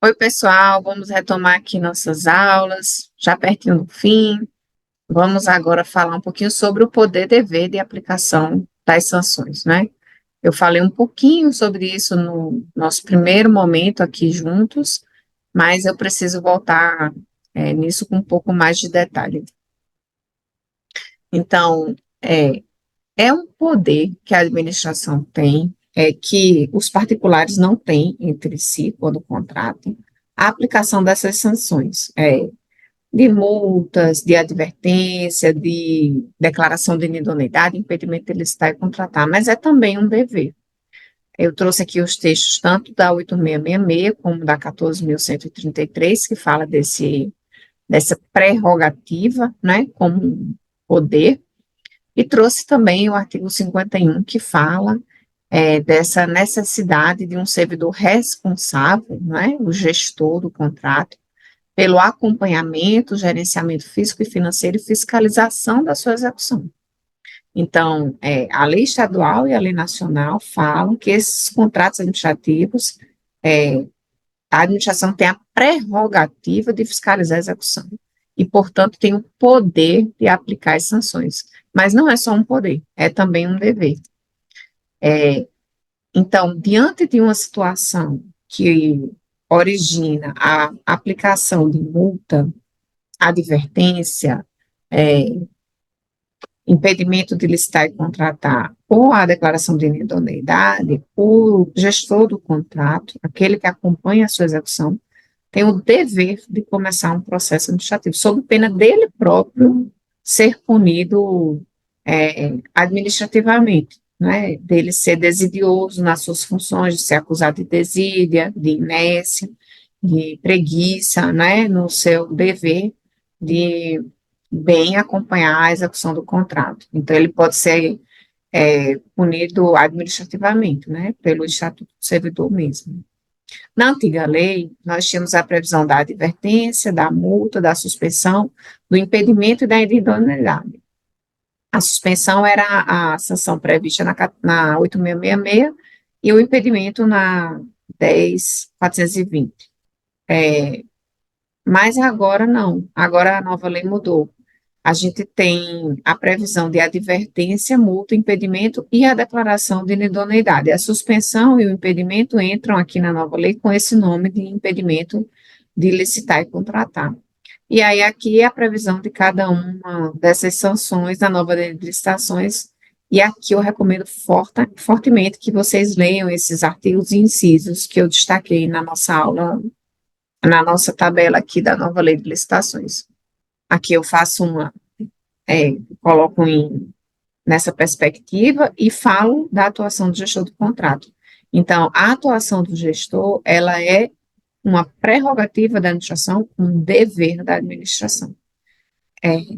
Oi, pessoal, vamos retomar aqui nossas aulas, já pertinho do fim. Vamos agora falar um pouquinho sobre o poder dever de aplicação das sanções, né? Eu falei um pouquinho sobre isso no nosso primeiro momento aqui juntos, mas eu preciso voltar, nisso com um pouco mais de detalhe. Então, é um poder que a administração tem, que os particulares não têm entre si quando contratam, a aplicação dessas sanções, de multas, de advertência, de declaração de inidoneidade, impedimento de licitar e contratar, mas é também um dever. Eu trouxe aqui os textos tanto da 8666 como da 14.133, que fala dessa prerrogativa, né, como um poder, e trouxe também o artigo 51, que fala dessa necessidade de um servidor responsável, né, o gestor do contrato, pelo acompanhamento, gerenciamento físico e financeiro e fiscalização da sua execução. Então, a lei estadual e a lei nacional falam que esses contratos administrativos, a administração tem a prerrogativa de fiscalizar a execução e, portanto, tem o poder de aplicar as sanções. Mas não é só um poder, é também um dever. Então, diante de uma situação que origina a aplicação de multa, advertência, é, impedimento de licitar e contratar, ou a declaração de inidoneidade, o gestor do contrato, aquele que acompanha a sua execução, tem o dever de começar um processo administrativo, sob pena dele próprio ser punido administrativamente, né, dele ser desidioso nas suas funções, de ser acusado de desídia, de inércia, de preguiça, né, no seu dever de bem acompanhar a execução do contrato. Então, ele pode ser punido administrativamente, né, pelo Estatuto do Servidor mesmo. Na antiga lei, nós tínhamos a previsão da advertência, da multa, da suspensão, do impedimento e da idoneidade. A suspensão era a sanção prevista na 8666 e o impedimento na 10.420. Mas agora não, agora a nova lei mudou. A gente tem a previsão de advertência, multa, impedimento e a declaração de inidoneidade. A suspensão e o impedimento entram aqui na nova lei com esse nome de impedimento de licitar e contratar. E aí aqui é a previsão de cada uma dessas sanções da nova lei de licitações, e aqui eu recomendo fortemente que vocês leiam esses artigos e incisos que eu destaquei na nossa aula, na nossa tabela aqui da nova lei de licitações. Aqui eu faço coloco nessa perspectiva e falo da atuação do gestor do contrato. Então, a atuação do gestor, ela é uma prerrogativa da administração, um dever da administração.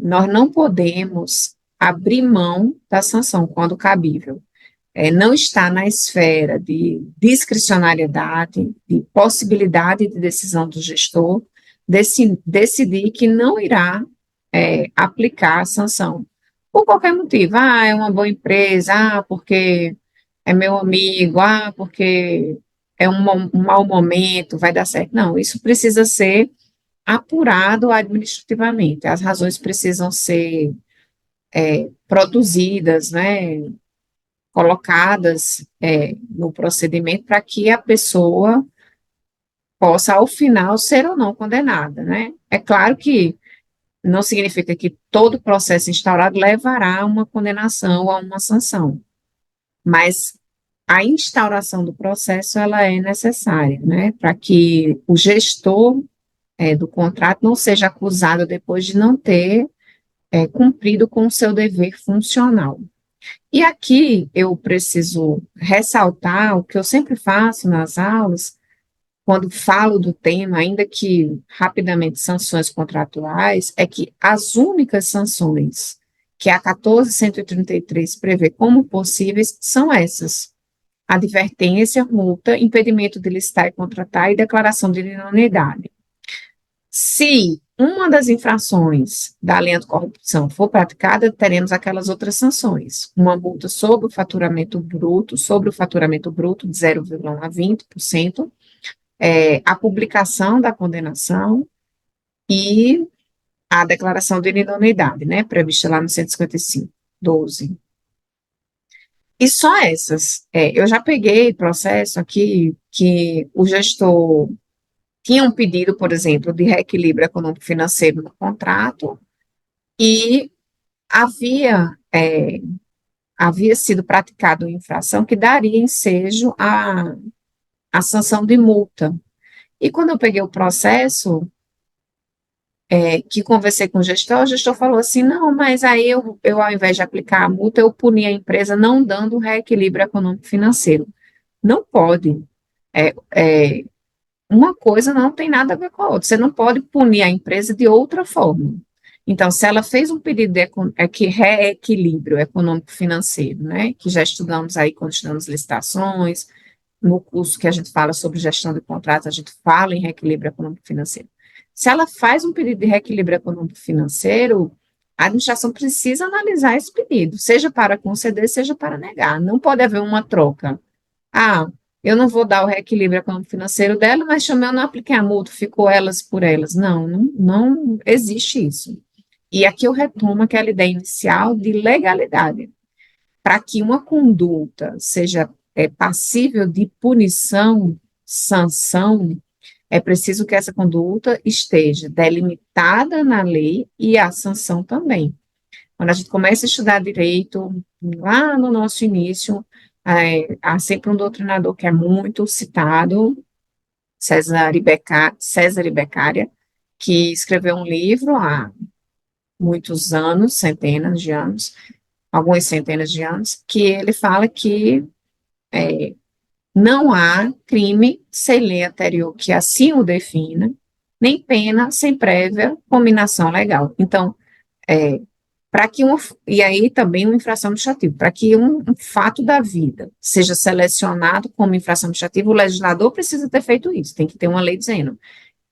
Nós não podemos abrir mão da sanção quando cabível. Não está na esfera de discricionariedade, de possibilidade de decisão do gestor, decidir que não irá aplicar a sanção, por qualquer motivo. É uma boa empresa, porque é meu amigo, porque é um mau momento, vai dar certo. Não, isso precisa ser apurado administrativamente, as razões precisam ser produzidas, né, colocadas no procedimento para que a pessoa possa, ao final, ser ou não condenada, né. É claro que não significa que todo processo instaurado levará a uma condenação ou a uma sanção, mas a instauração do processo, ela é necessária, né, para que o gestor do contrato não seja acusado depois de não ter cumprido com o seu dever funcional. E aqui eu preciso ressaltar o que eu sempre faço nas aulas, quando falo do tema, ainda que rapidamente sanções contratuais, é que as únicas sanções que a 14.133 prevê como possíveis são essas: advertência, multa, impedimento de licitar e contratar e declaração de idoneidade. Se uma das infrações da lei anticorrupção for praticada, teremos aquelas outras sanções: uma multa sobre o faturamento bruto de 0,1 a 20%, a publicação da condenação e a declaração de inidoneidade, né, prevista lá no 155, 12. E só essas. Eu já peguei processo aqui que o gestor tinha um pedido, por exemplo, de reequilíbrio econômico-financeiro no contrato e havia, havia sido praticado uma infração que daria ensejo à sanção de multa. E quando eu peguei o processo, que conversei com o gestor falou assim, não, mas aí eu ao invés de aplicar a multa, eu puni a empresa não dando reequilíbrio econômico-financeiro. Não pode. É, é, uma coisa não tem nada a ver com a outra. Você não pode punir a empresa de outra forma. Então, se ela fez um pedido de reequilíbrio econômico-financeiro, né, que já estudamos aí quando estudamos licitações, no curso que a gente fala sobre gestão de contratos, a gente fala em reequilíbrio econômico-financeiro. Se ela faz um pedido de reequilíbrio econômico-financeiro, a administração precisa analisar esse pedido, seja para conceder, seja para negar. Não pode haver uma troca. Ah, eu não vou dar o reequilíbrio econômico-financeiro dela, mas também eu não apliquei a multa, ficou elas por elas. Não, não existe isso. E aqui eu retomo aquela ideia inicial de legalidade. Para que uma conduta seja passível de punição, sanção, é preciso que essa conduta esteja delimitada na lei e a sanção também. Quando a gente começa a estudar direito, lá no nosso início, há sempre um doutrinador que é muito citado, César Beccaria, que escreveu um livro há muitos anos, centenas de anos, algumas centenas de anos, que ele fala que não há crime sem lei anterior que assim o defina, nem pena sem prévia combinação legal. Então, é, para que e aí também uma infração administrativa, para que um fato da vida seja selecionado como infração administrativa, o legislador precisa ter feito isso, tem que ter uma lei dizendo,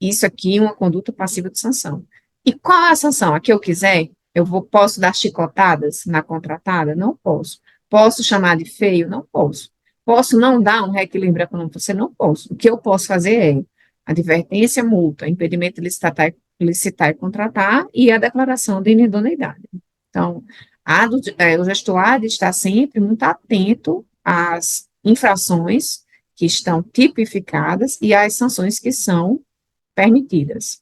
isso aqui é uma conduta passiva de sanção. E qual é a sanção? A que eu quiser? Posso dar chicotadas na contratada? Não posso. Posso chamar de feio? Não posso. Posso não dar um reequilíbrio econômico? Você não posso. O que eu posso fazer é advertência, multa, impedimento de licitar e contratar e a declaração de inidoneidade. Então, o gestor há de estar sempre muito atento às infrações que estão tipificadas e às sanções que são permitidas.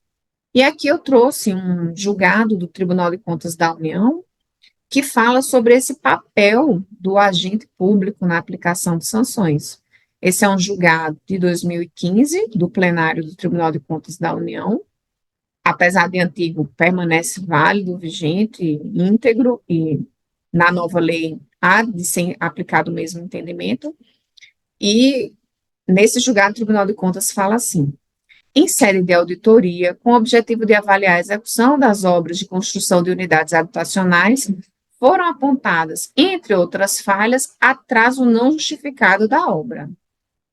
E aqui eu trouxe um julgado do Tribunal de Contas da União que fala sobre esse papel do agente público na aplicação de sanções. Esse é um julgado de 2015 do plenário do Tribunal de Contas da União. Apesar de antigo, permanece válido, vigente, íntegro, e na nova lei há de ser aplicado o mesmo entendimento. E nesse julgado, o Tribunal de Contas fala assim: em série de auditoria, com o objetivo de avaliar a execução das obras de construção de unidades habitacionais, foram apontadas, entre outras falhas, atraso não justificado da obra,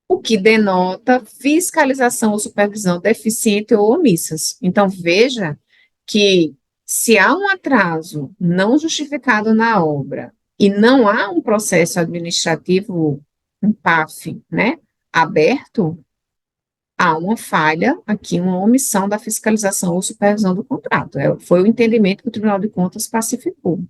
o que denota fiscalização ou supervisão deficiente ou omissas. Então, veja que se há um atraso não justificado na obra e não há um processo administrativo, um PAF, né, aberto, há uma falha aqui, uma omissão da fiscalização ou supervisão do contrato. Foi o entendimento que o Tribunal de Contas pacificou.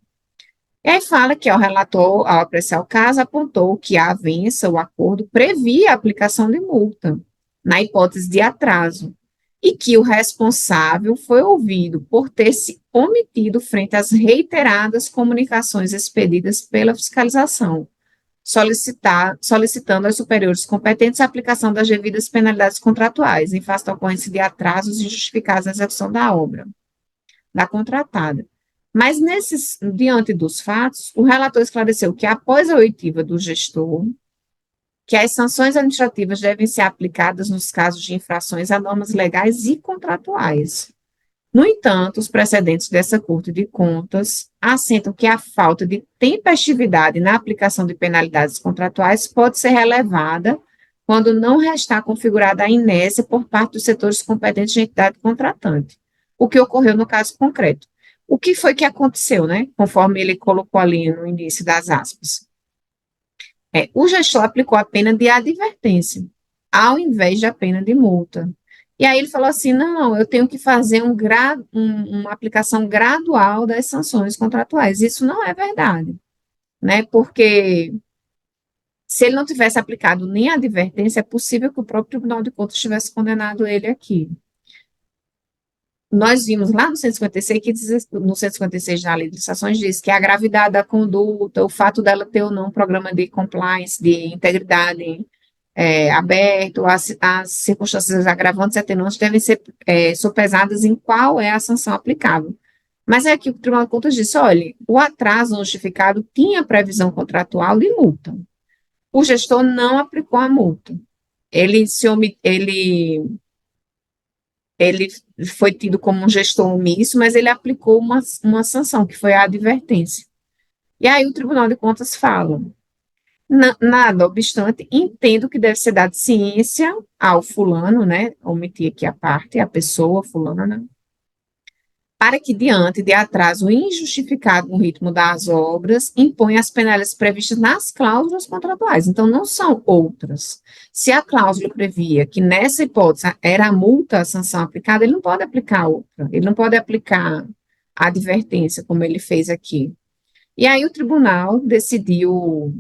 E aí fala que o relator, ao apreciar o caso, apontou que a avença, o acordo, previa a aplicação de multa, na hipótese de atraso, e que o responsável foi ouvido por ter se omitido frente às reiteradas comunicações expedidas pela fiscalização, solicitando aos superiores competentes a aplicação das devidas penalidades contratuais, em face da ocorrência de atrasos injustificados na execução da obra, da contratada. Mas, diante dos fatos, o relator esclareceu que, após a oitiva do gestor, que as sanções administrativas devem ser aplicadas nos casos de infrações a normas legais e contratuais. No entanto, os precedentes dessa Corte de Contas assentam que a falta de tempestividade na aplicação de penalidades contratuais pode ser relevada quando não restar configurada a inércia por parte dos setores competentes de entidade contratante, o que ocorreu no caso concreto. O que foi que aconteceu, né? Conforme ele colocou ali no início das aspas. O gestor aplicou a pena de advertência. ao invés da pena de multa. E aí ele falou assim: não, eu tenho que fazer uma aplicação gradual das sanções contratuais. Isso não é verdade, né? Porque se ele não tivesse aplicado nem a advertência, é possível que o próprio Tribunal de Contas tivesse condenado ele aqui. Nós vimos lá no 156, no 156 da Lei de Licitações diz que a gravidade da conduta, o fato dela ter ou não um programa de compliance, de integridade aberto, as circunstâncias agravantes e atenuantes devem ser sopesadas em qual é a sanção aplicável. Mas é que o Tribunal de Contas disse, olha, o atraso notificado tinha previsão contratual de multa. O gestor não aplicou a multa. Ele, se, ele foi tido como um gestor omisso, mas ele aplicou uma sanção, que foi a advertência. E aí o Tribunal de Contas fala, nada obstante, entendo que deve ser dada ciência ao fulano, né, omiti aqui a parte, a pessoa fulana, para que, diante de atraso injustificado no ritmo das obras, imponha as penalidades previstas nas cláusulas contratuais. Então, não são outras. Se a cláusula previa que, nessa hipótese, era a multa, a sanção aplicada, ele não pode aplicar outra. Ele não pode aplicar a advertência, como ele fez aqui. E aí, o tribunal decidiu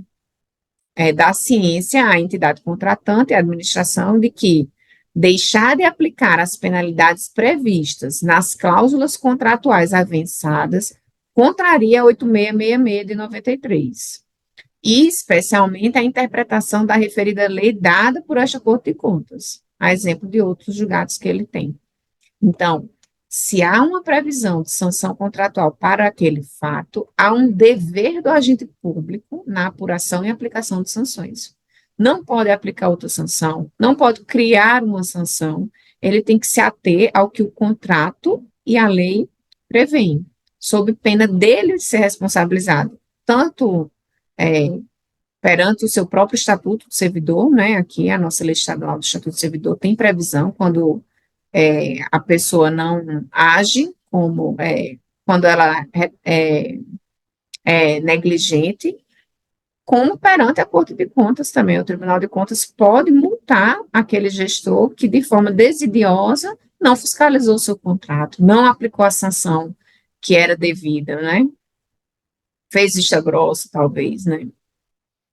dar ciência à entidade contratante e à administração de que deixar de aplicar as penalidades previstas nas cláusulas contratuais avançadas contraria a 8666 de 93, e especialmente a interpretação da referida lei dada por esta Corte de Contas, a exemplo de outros julgados que ele tem. Então, se há uma previsão de sanção contratual para aquele fato, há um dever do agente público na apuração e aplicação de sanções. Não pode aplicar outra sanção, não pode criar uma sanção, ele tem que se ater ao que o contrato e a lei prevêem, sob pena dele ser responsabilizado, tanto é, perante o seu próprio Estatuto do Servidor, né? Aqui a nossa lei estadual do Estatuto do Servidor tem previsão quando a pessoa não age como quando ela é negligente, como perante a Corte de Contas também. O Tribunal de Contas pode multar aquele gestor que, de forma desidiosa, não fiscalizou o seu contrato, não aplicou a sanção que era devida, né? Fez vista grossa, talvez, né?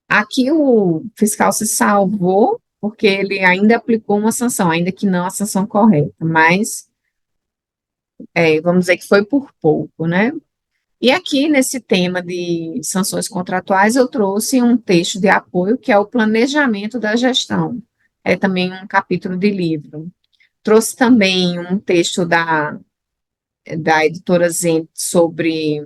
Aqui o fiscal se salvou porque ele ainda aplicou uma sanção, ainda que não a sanção correta, mas vamos dizer que foi por pouco, né? E aqui, nesse tema de sanções contratuais, eu trouxe um texto de apoio, que é o planejamento da gestão. É também um capítulo de livro. Trouxe também um texto da editora Zent sobre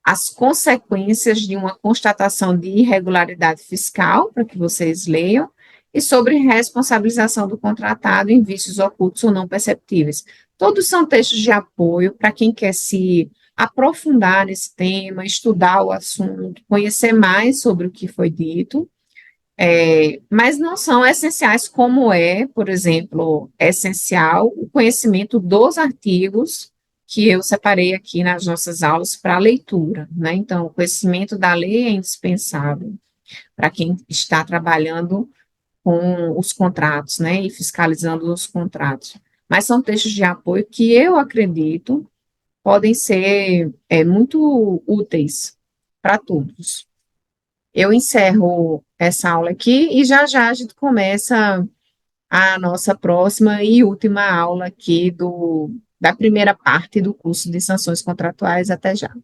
as consequências de uma constatação de irregularidade fiscal, para que vocês leiam, e sobre responsabilização do contratado em vícios ocultos ou não perceptíveis. Todos são textos de apoio para quem quer se aprofundar nesse tema, estudar o assunto, conhecer mais sobre o que foi dito, mas não são essenciais como por exemplo, essencial o conhecimento dos artigos que eu separei aqui nas nossas aulas para leitura, né? Então, o conhecimento da lei é indispensável para quem está trabalhando com os contratos, né, e fiscalizando os contratos. Mas são textos de apoio que eu acredito podem ser muito úteis para todos. Eu encerro essa aula aqui e já já a gente começa a nossa próxima e última aula aqui da primeira parte do curso de sanções contratuais. Até já.